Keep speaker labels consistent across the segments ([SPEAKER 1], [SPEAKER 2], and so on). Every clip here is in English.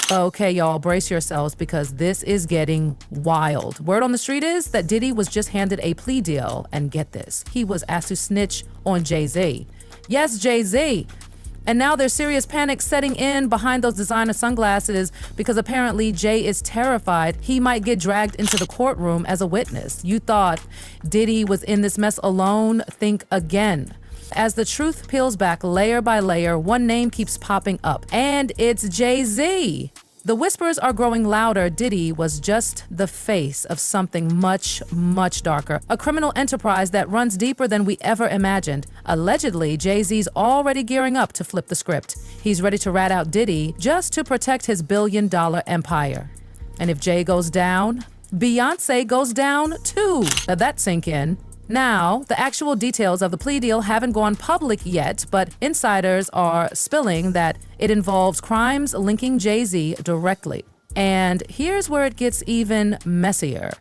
[SPEAKER 1] Okay, y'all, brace yourselves because this is getting wild. Word on the street is that Diddy was just handed a plea deal, and get this, he was asked to snitch on Jay-Z. Yes, Jay-Z. And now there's serious panic setting in behind those designer sunglasses because apparently Jay is terrified he might get dragged into the courtroom as a witness. You thought Diddy was in this mess alone? Think again. As the truth peels back layer by layer, one name keeps popping up, and it's Jay-Z. The whispers are growing louder. Diddy was just the face of something much, much darker. A criminal enterprise that runs deeper than we ever imagined. Allegedly, Jay-Z's already gearing up to flip the script. He's ready to rat out Diddy just to protect his billion-dollar empire. And if Jay goes down, Beyonce goes down too. Let that sink in. Now, the actual details of the plea deal haven't gone public yet, but insiders are spilling that it involves crimes linking Jay-Z directly. And here's where it gets even messier.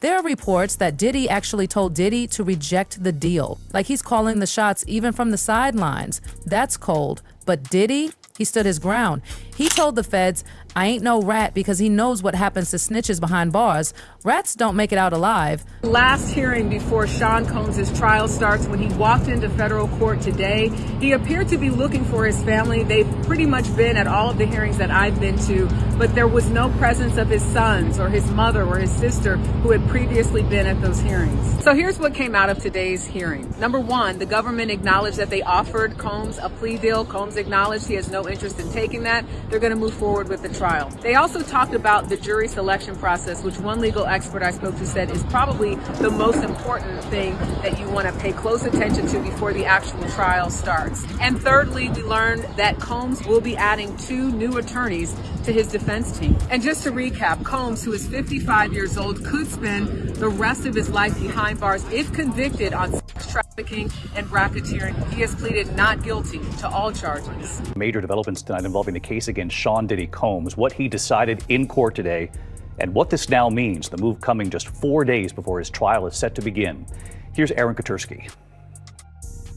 [SPEAKER 1] There are reports that Diddy actually told Diddy to reject the deal, like he's calling the shots even from the sidelines. That's cold. But Diddy, he stood his ground. He told the feds, I ain't no rat, because he knows what happens to snitches behind bars. Rats don't make it out alive.
[SPEAKER 2] Last hearing before Sean Combs' trial starts, when he walked into federal court today, he appeared to be looking for his family. They've pretty much been at all of the hearings that I've been to, but there was no presence of his sons or his mother or his sister who had previously been at those hearings. So here's what came out of today's hearing. Number one, the government acknowledged that they offered Combs a plea deal. Combs acknowledged he has no interest in taking that. They're going to move forward with the trial. They also talked about the jury selection process, which one legal expert I spoke to said is probably the most important thing that you want to pay close attention to before the actual trial starts. And thirdly, we learned that Combs will be adding 2 new attorneys to his defense team. And just to recap, Combs, who is 55 years old, could spend the rest of his life behind bars if convicted on sex trafficking and racketeering. He has pleaded not guilty to all charges.
[SPEAKER 3] Major developments tonight involving the case against Sean Diddy Combs, what he decided in court today, and what this now means, the move coming just 4 days before his trial is set to begin. Here's Aaron Katursky.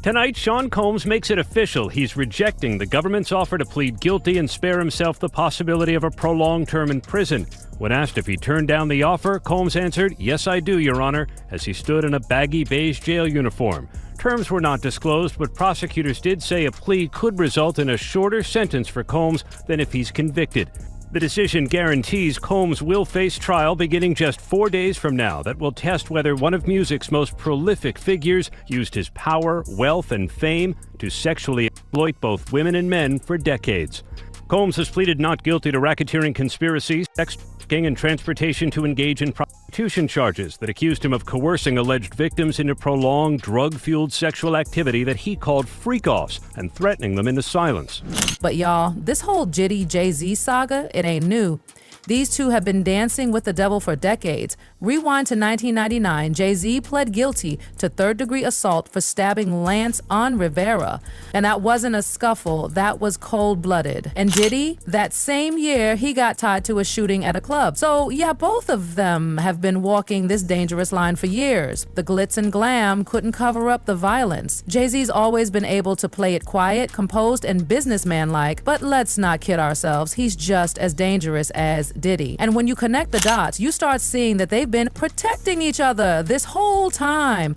[SPEAKER 4] Tonight, Sean Combs makes it official. He's rejecting the government's offer to plead guilty and spare himself the possibility of a prolonged term in prison. When asked if he turned down the offer, Combs answered, "Yes, I do, Your Honor," as he stood in a baggy beige jail uniform. Terms were not disclosed, but prosecutors did say a plea could result in a shorter sentence for Combs than if he's convicted. The decision guarantees Combs will face trial beginning just 4 days from now that will test whether one of music's most prolific figures used his power, wealth, and fame to sexually exploit both women and men for decades. Combs has pleaded not guilty to racketeering conspiracies, sex trafficking, and transportation to engage in prostitution charges that accused him of coercing alleged victims into prolonged drug-fueled sexual activity that he called freak-offs and threatening them into silence.
[SPEAKER 1] But y'all, this whole Diddy Jay-Z saga, it ain't new. These two have been dancing with the devil for decades. Rewind to 1999, Jay-Z pled guilty to third-degree assault for stabbing Lance on Rivera. And that wasn't a scuffle, that was cold-blooded. And Diddy, that same year, he got tied to a shooting at a club. So yeah, both of them have been walking this dangerous line for years. The glitz and glam couldn't cover up the violence. Jay-Z's always been able to play it quiet, composed, and businessman-like, but let's not kid ourselves, he's just as dangerous as Diddy. And when you connect the dots, you start seeing that they've been protecting each other this whole time.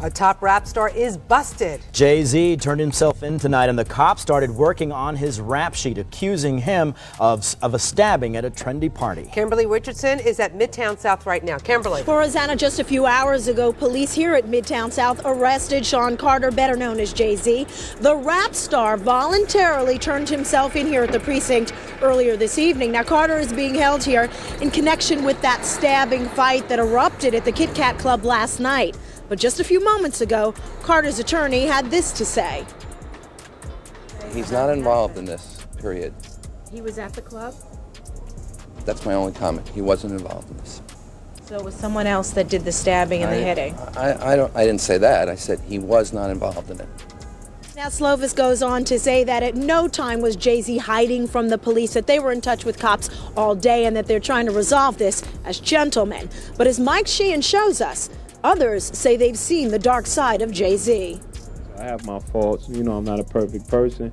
[SPEAKER 5] A top rap star is busted.
[SPEAKER 6] Jay-Z turned himself in tonight, and the cops started working on his rap sheet, accusing him of a stabbing at a trendy party.
[SPEAKER 5] Kimberly Richardson is at Midtown South right now. Kimberly.
[SPEAKER 7] For Rosanna, just a few hours ago, police here at Midtown South arrested Sean Carter, better known as Jay-Z. The rap star voluntarily turned himself in here at the precinct earlier this evening. Now, Carter is being held here in connection with that stabbing fight that erupted at the Kit Kat Club last night. But just a few moments ago, Carter's attorney had this to say.
[SPEAKER 8] He's not involved in this, period.
[SPEAKER 7] He was at the club?
[SPEAKER 8] That's my only comment. He wasn't involved in this.
[SPEAKER 7] So it was someone else that did the stabbing and the hitting?
[SPEAKER 8] I didn't say that. I said he was not involved in it.
[SPEAKER 7] Now, Slovis goes on to say that at no time was Jay-Z hiding from the police, that they were in touch with cops all day and that they're trying to resolve this as gentlemen. But as Mike Sheehan shows us, others say they've seen the dark side of Jay-Z.
[SPEAKER 9] I have my faults. You know, I'm not a perfect person.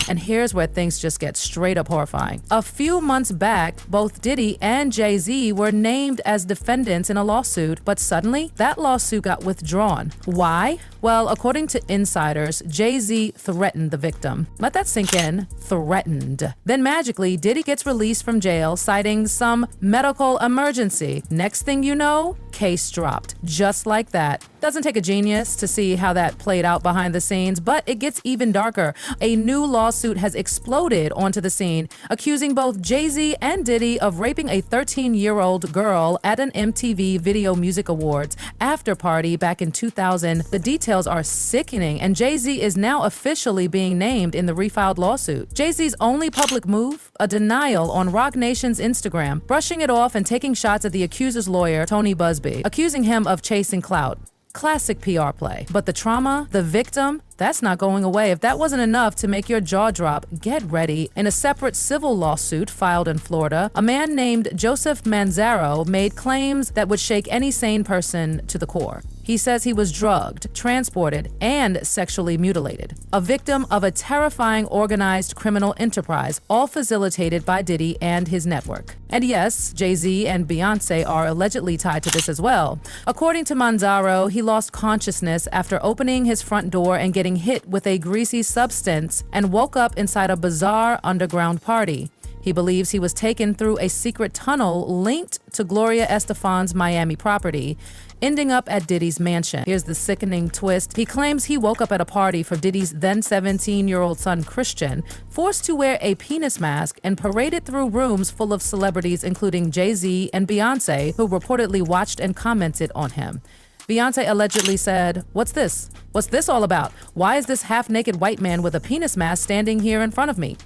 [SPEAKER 1] And here's where things just get straight up horrifying. A few months back, both Diddy and Jay-Z were named as defendants in a lawsuit, but suddenly that lawsuit got withdrawn. Why? Well, according to insiders, Jay-Z threatened the victim. Let that sink in. Threatened. Then magically, Diddy gets released from jail, citing some medical emergency. Next thing you know, case dropped. Just like that. Doesn't take a genius to see how that played out behind the scenes, but it gets even darker. A new lawsuit has exploded onto the scene, accusing both Jay-Z and Diddy of raping a 13-year-old girl at an MTV Video Music Awards after party back in 2000. The details are sickening, and Jay-Z is now officially being named in the refiled lawsuit. Jay-Z's only public move? A denial on Roc Nation's Instagram, brushing it off and taking shots at the accuser's lawyer, Tony Busby, accusing him of chasing clout. Classic PR play. But the trauma, the victim, that's not going away. If that wasn't enough to make your jaw drop, get ready. In a separate civil lawsuit filed in Florida, a man named Joseph Manzaro made claims that would shake any sane person to the core. He says he was drugged, transported, and sexually mutilated. A victim of a terrifying organized criminal enterprise, all facilitated by Diddy and his network. And yes, Jay-Z and Beyonce are allegedly tied to this as well. According to Manzaro, he lost consciousness after opening his front door and getting hit with a greasy substance and woke up inside a bizarre underground party. He believes he was taken through a secret tunnel linked to Gloria Estefan's Miami property, ending up at Diddy's mansion. Here's the sickening twist. He claims he woke up at a party for Diddy's then 17-year-old son, Christian, forced to wear a penis mask and paraded through rooms full of celebrities, including Jay-Z and Beyonce, who reportedly watched and commented on him. Beyonce allegedly said, "What's this? What's this all about? Why is this half-naked white man with a penis mask standing here in front of me?"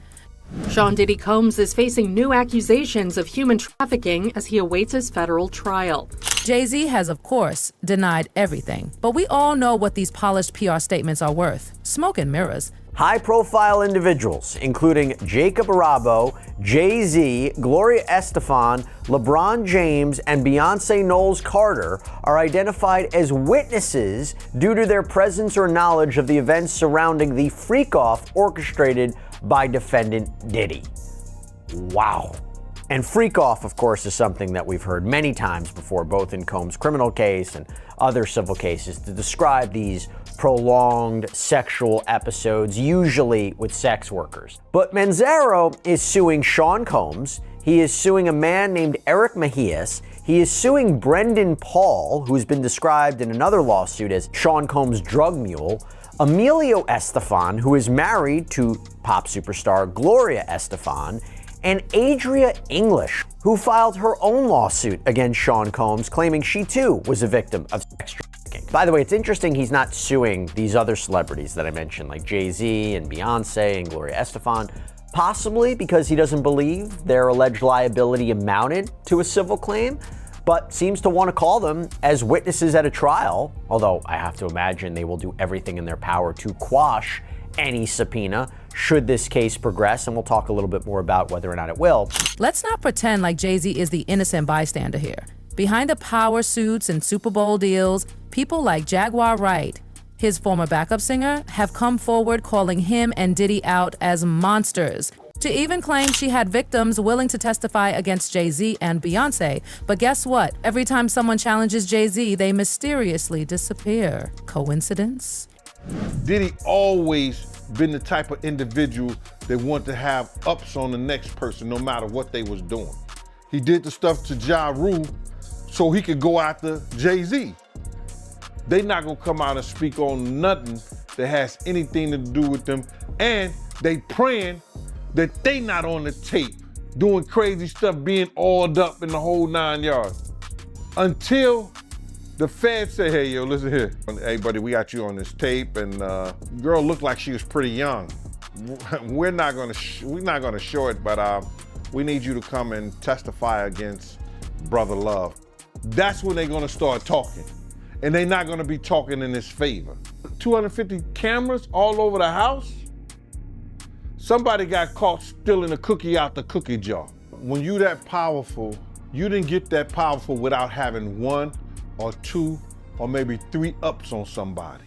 [SPEAKER 10] Sean Diddy Combs is facing new accusations of human trafficking as he awaits his federal trial.
[SPEAKER 1] Jay-Z has, of course, denied everything, but we all know what these polished PR statements are worth. Smoke and mirrors.
[SPEAKER 11] High-profile individuals, including Jacob Arabo, Jay-Z, Gloria Estefan, LeBron James, and Beyonce Knowles Carter, are identified as witnesses due to their presence or knowledge of the events surrounding the freak-off orchestrated by defendant Diddy. Wow. And freak-off, of course, is something that we've heard many times before, both in Combs' criminal case and other civil cases, to describe these prolonged sexual episodes, usually with sex workers. But Manzaro is suing Sean Combs. He is suing a man named Eric Mejias. He is suing Brendan Paul, who's been described in another lawsuit as Sean Combs' drug mule, Emilio Estefan, who is married to pop superstar Gloria Estefan, and Adria English, who filed her own lawsuit against Sean Combs, claiming she too was a victim of sex trafficking. By the way, it's interesting he's not suing these other celebrities that I mentioned, like Jay-Z and Beyonce and Gloria Estefan, possibly because he doesn't believe their alleged liability amounted to a civil claim, but seems to want to call them as witnesses at a trial, although I have to imagine they will do everything in their power to quash any subpoena should this case progress, and we'll talk a little bit more about whether or not it will.
[SPEAKER 1] Let's not pretend like Jay-Z is the innocent bystander here. Behind the power suits and Super Bowl deals, people like Jaguar Wright, his former backup singer, have come forward calling him and Diddy out as monsters, to even claim she had victims willing to testify against Jay-Z and Beyonce. But guess what? Every time someone challenges Jay-Z, they mysteriously disappear. Coincidence?
[SPEAKER 12] Diddy always been the type of individual that want to have ups on the next person no matter what they was doing. He did the stuff to Ja Rule so he could go after Jay-Z. They not gonna come out and speak on nothing that has anything to do with them, and they praying that they not on the tape doing crazy stuff, being oiled up in the whole 9 yards. Until the feds say, "Hey, yo, listen here. Hey, buddy, we got you on this tape," and girl looked like she was pretty young. We're not gonna show it, but we need you to come and testify against Brother Love. That's when they're gonna start talking, and they're not gonna be talking in his favor. 250 cameras all over the house. Somebody got caught stealing a cookie out the cookie jar. When you that powerful, you didn't get that powerful without having 1 or 2 or maybe 3 ups on somebody.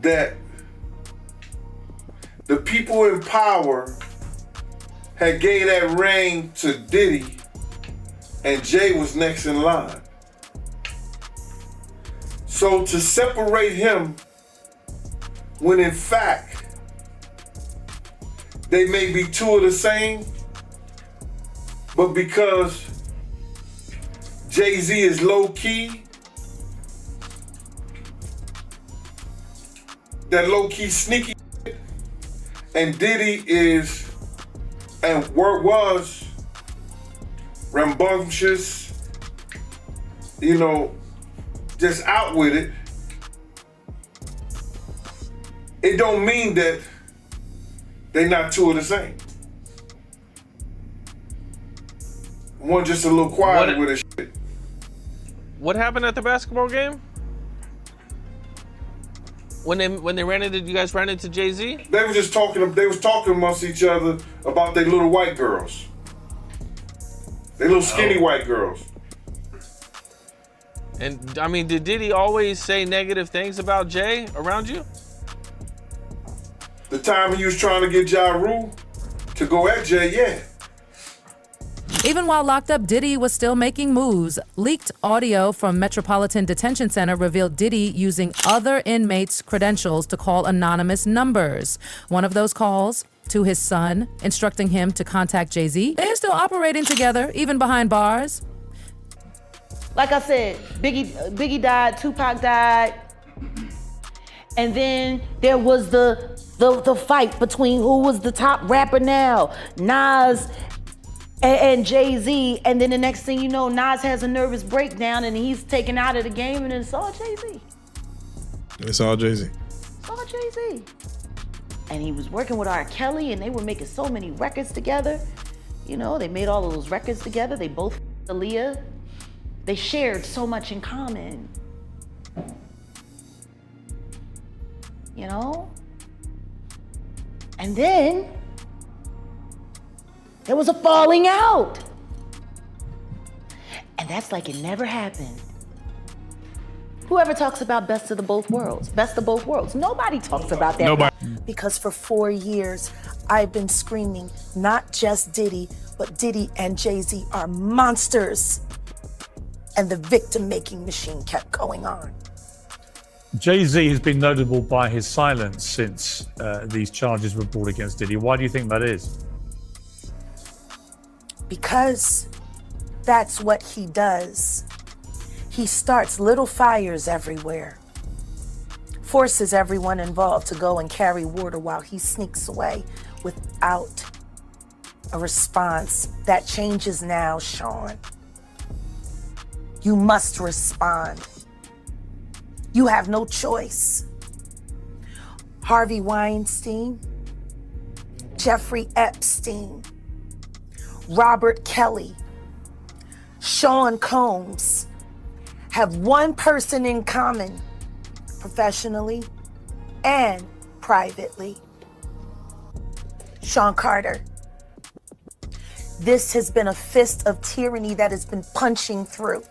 [SPEAKER 13] That
[SPEAKER 12] the people in power had gave that reign to Diddy, and Jay was next in line. So to separate him, when in fact they may be two of the same, but because Jay-Z is low-key, that low-key sneaky, and Diddy is and was rambunctious, you know, just out with it. It don't mean that they not two of the same. One just a little quiet with his shit.
[SPEAKER 13] What happened at the basketball game? When they ran into, you guys ran into Jay-Z?
[SPEAKER 12] They were just talking. They was talking amongst each other about their little white girls. They little skinny white girls.
[SPEAKER 13] And I mean, did Diddy always say negative things about Jay around you?
[SPEAKER 12] The time he was trying to get Ja Rule to go at Jay, yeah.
[SPEAKER 1] Even while locked up, Diddy was still making moves. Leaked audio from Metropolitan Detention Center revealed Diddy using other inmates' credentials to call anonymous numbers. One of those calls to his son, instructing him to contact Jay-Z. They're still operating together, even behind bars.
[SPEAKER 14] Like I said, Biggie died, Tupac died, and then there was the fight between who was the top rapper now, Nas and Jay-Z, and then the next thing you know, Nas has a nervous breakdown and he's taken out of the game, and it's all Jay-Z.
[SPEAKER 15] It's all Jay-Z.
[SPEAKER 14] It's all Jay-Z. And he was working with R. Kelly, and they were making so many records together. You know, they made all of those records together. They both Aaliyah. They shared so much in common. You know? And then there was a falling out. And that's like it never happened. Whoever talks about best of the both worlds, best of both worlds, nobody talks about that.
[SPEAKER 15] Nobody.
[SPEAKER 7] Because for 4 years, I've been screaming, not just Diddy, but Diddy and Jay-Z are monsters. And the victim-making machine kept going on.
[SPEAKER 16] Jay-Z has been notable by his silence since these charges were brought against Diddy. Why do you think that is?
[SPEAKER 7] Because that's what he does. He starts little fires everywhere, forces everyone involved to go and carry water while he sneaks away without a response. That changes now, Sean. You must respond. You have no choice. Harvey Weinstein, Jeffrey Epstein, Robert Kelly, Sean Combs have one person in common, professionally and privately. Sean Carter. This has been a fist of tyranny that has been punching through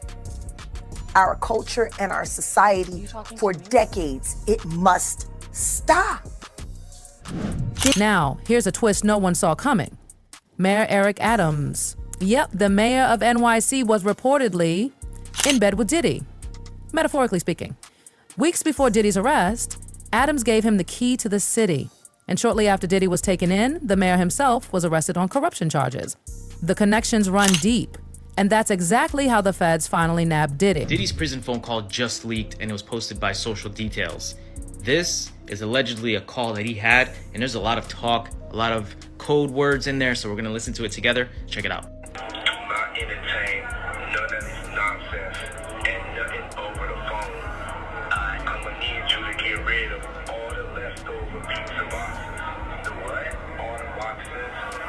[SPEAKER 7] our culture and our society for decades. It must stop.
[SPEAKER 1] Now, here's a twist no one saw coming. Mayor Eric Adams. Yep, the mayor of NYC was reportedly in bed with Diddy, metaphorically speaking. Weeks before Diddy's arrest, Adams gave him the key to the city. And shortly after Diddy was taken in, the mayor himself was arrested on corruption charges. The connections run deep. And that's exactly how the feds finally nabbed Diddy.
[SPEAKER 17] Diddy's prison phone call just leaked and it was posted by Social Details. This is allegedly a call that he had, and there's a lot of talk, a lot of code words in there, so we're gonna listen to it together. Check it out.
[SPEAKER 18] Do not entertain none of this nonsense and nothing over the phone. I'm gonna need you to get rid of all the leftover pizza boxes. The what? All the boxes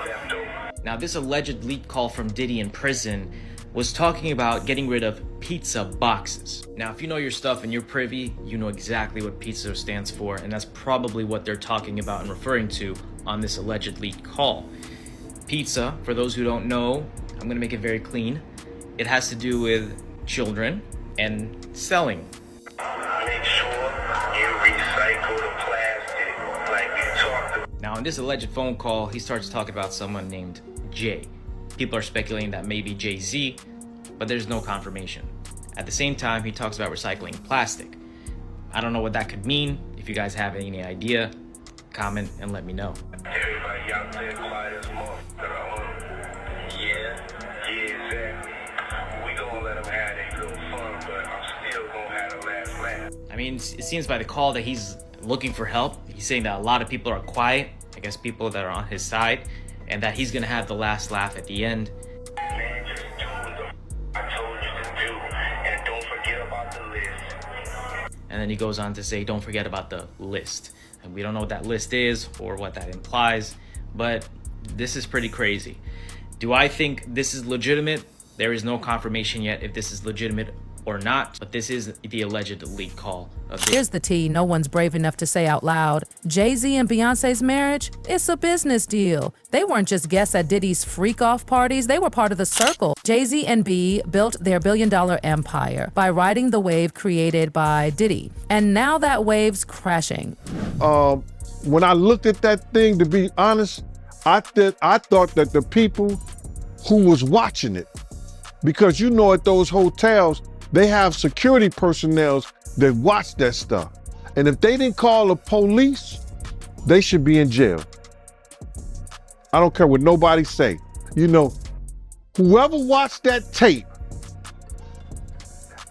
[SPEAKER 18] leftover.
[SPEAKER 17] Now, this alleged leaked call from Diddy in prison was talking about getting rid of pizza boxes. Now, if you know your stuff and you're privy, you know exactly what pizza stands for, and that's probably what they're talking about and referring to on this alleged leaked call. Pizza, for those who don't know, I'm gonna make it very clean. It has to do with children and selling.
[SPEAKER 18] Make sure you recycle the plastic like we talked about.
[SPEAKER 17] Now, Now, in this alleged phone call, he starts talking about someone named Jay. People are speculating that maybe Jay-Z, but there's no confirmation. At the same time, he talks about recycling plastic. I don't know what that could mean. If you guys have any idea, comment and let me know.
[SPEAKER 18] Everybody out there quiet as Yeah, exactly. We gonna let them have their little fun, but I'm still gonna have the last laugh.
[SPEAKER 17] I mean, it seems by the call that he's looking for help. He's saying that a lot of people are quiet, I guess people that are on his side, and that he's gonna have the last laugh at the end.
[SPEAKER 18] Man, just do what I told you to do, and don't forget about the list.
[SPEAKER 17] And then he goes on to say, don't forget about the list. And we don't know what that list is or what that implies, but this is pretty crazy. Do I think this is legitimate? There is no confirmation yet if this is legitimate or not, but this is the alleged leak call of this.
[SPEAKER 1] Here's the tea no one's brave enough to say out loud. Jay-Z and Beyonce's marriage, it's a business deal. They weren't just guests at Diddy's freak-off parties, they were part of the circle. Jay-Z and B built their billion-dollar empire by riding the wave created by Diddy. And now that wave's crashing.
[SPEAKER 12] When I looked at that thing, to be honest, I thought that the people who was watching it, because you know at those hotels, they have security personnel that watch that stuff. And if they didn't call the police, they should be in jail. I don't care what nobody say. You know, whoever watched that tape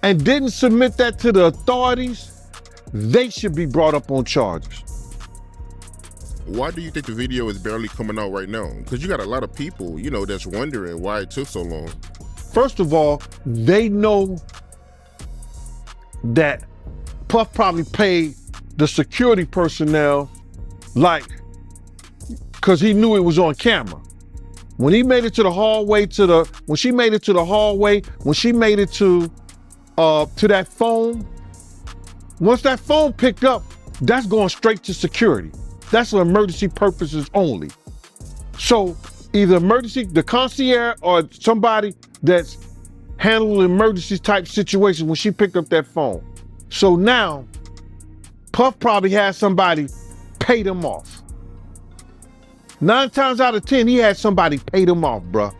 [SPEAKER 12] and didn't submit that to the authorities, they should be brought up on charges.
[SPEAKER 15] Why do you think the video is barely coming out right now? Because you got a lot of people, you know, that's wondering why it took so long.
[SPEAKER 12] First of all, they know that Puff probably paid the security personnel because he knew it was on camera. When he made it to the hallway, when she made it to that phone, once that phone picked up, that's going straight to security. That's for emergency purposes only. So either the concierge or somebody that's handling emergency type situations when she picked up that phone. So now, Puff probably had somebody pay them off. 9 times out of 10, he had somebody pay them off, bruh.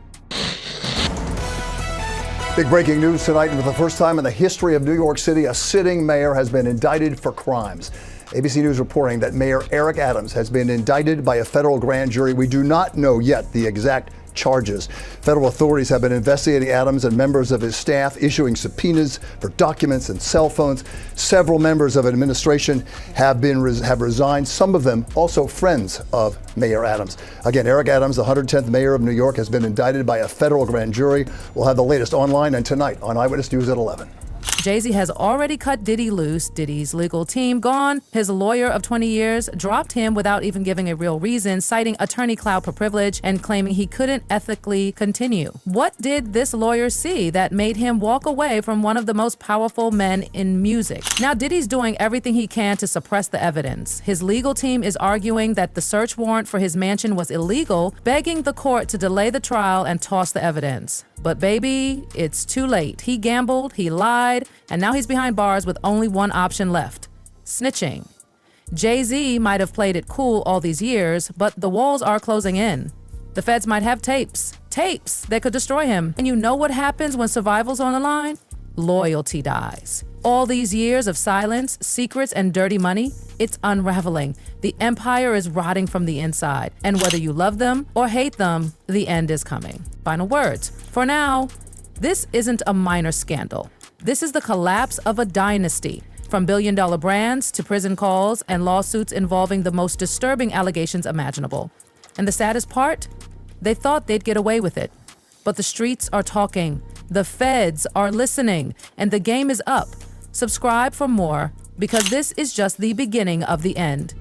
[SPEAKER 19] Big breaking news tonight, and for the first time in the history of New York City, a sitting mayor has been indicted for crimes. ABC News reporting that Mayor Eric Adams has been indicted by a federal grand jury. We do not know yet the exact charges. Federal authorities have been investigating Adams and members of his staff, issuing subpoenas for documents and cell phones. Several members of administration have resigned, some of them also friends of Mayor Adams. Again, Eric Adams, the 110th mayor of New York, has been indicted by a federal grand jury. We'll have the latest online and tonight on Eyewitness News at 11.
[SPEAKER 1] Jay-Z has already cut Diddy loose. Diddy's legal team gone. His lawyer of 20 years dropped him without even giving a real reason, citing attorney clout for privilege and claiming he couldn't ethically continue. What did this lawyer see that made him walk away from one of the most powerful men in music? Now Diddy's doing everything he can to suppress the evidence. His legal team is arguing that the search warrant for his mansion was illegal, begging the court to delay the trial and toss the evidence. But baby, it's too late. He gambled, he lied, and now he's behind bars with only one option left: snitching. Jay-Z might have played it cool all these years, but the walls are closing in. The feds might have tapes that could destroy him. And you know what happens when survival's on the line? Loyalty dies. All these years of silence, secrets, and dirty money, it's unraveling. The empire is rotting from the inside. And whether you love them or hate them, the end is coming. Final words. For now, this isn't a minor scandal. This is the collapse of a dynasty. From billion-dollar brands to prison calls and lawsuits involving the most disturbing allegations imaginable. And the saddest part? They thought they'd get away with it. But the streets are talking. The feds are listening. And the game is up. Subscribe for more, because this is just the beginning of the end.